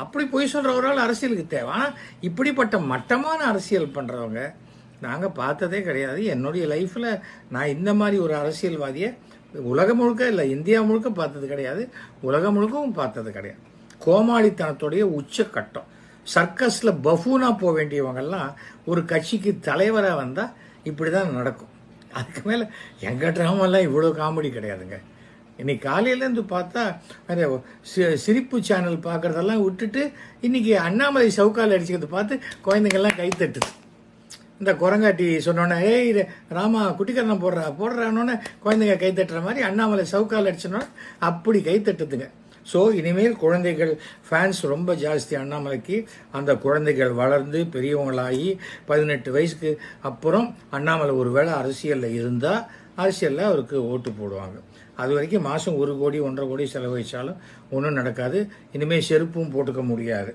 அப்படி பொய் சொல்கிற ஒரு ஆள் அரசியலுக்கு தேவை. ஆனால் இப்படிப்பட்ட மட்டமான அரசியல் பண்ணுறவங்க நாங்கள் பார்த்ததே கிடையாது. என்னுடைய லைஃப்பில் நான் இந்த மாதிரி ஒரு அரசியல்வாதியை உலகம் முழுக்க இல்லை, இந்தியா முழுக்க பார்த்தது கிடையாது, உலகம் முழுக்கவும் பார்த்தது கிடையாது. கோமாளித்தனத்துடைய உச்சக்கட்டம். சர்க்கஸில் பஃபூனாக போக வேண்டியவங்கெல்லாம் ஒரு கட்சிக்கு தலைவராக வந்தால் இப்படி தான் நடக்கும். அதுக்கு மேலே எங்கள் ட்ராமெல்லாம் இவ்வளோ காமெடி கிடையாதுங்க. இன்னைக்கு காலையிலேருந்து பார்த்தா சிரிப்பு சேனல் பார்க்குறதெல்லாம் விட்டுட்டு இன்னைக்கு அண்ணாமலை சவுக்கால் அடிச்சுக்கிறது பார்த்து குழந்தைங்கள்லாம் கைத்தட்டுது. இந்த குரங்காட்டி சொன்னோன்னே ஏய் ராமா குட்டிக்கரணம் போடுறானோன்னு குழந்தைங்க கைத்தட்டுற மாதிரி அண்ணாமலை சவுக்கால் அடிச்சோன்னா அப்படி கைத்தட்டுதுங்க. ஸோ இனிமேல் குழந்தைகள் ஃபேன்ஸ் ரொம்ப ஜாஸ்தி அண்ணாமலைக்கு. அந்த குழந்தைகள் வளர்ந்து பெரியவங்களாகி 18 வயசுக்கு அப்புறம் அண்ணாமலை ஒரு வேளை அரசியலில் இருந்தால் அரசியலில் அவருக்கு ஓட்டு போடுவாங்க. அது வரைக்கும் மாதம் 1 கோடி 1.5 கோடி செலவழிச்சாலும் ஒன்றும் நடக்காது. இனிமேல் செருப்பும் போட்டுக்க முடியாது.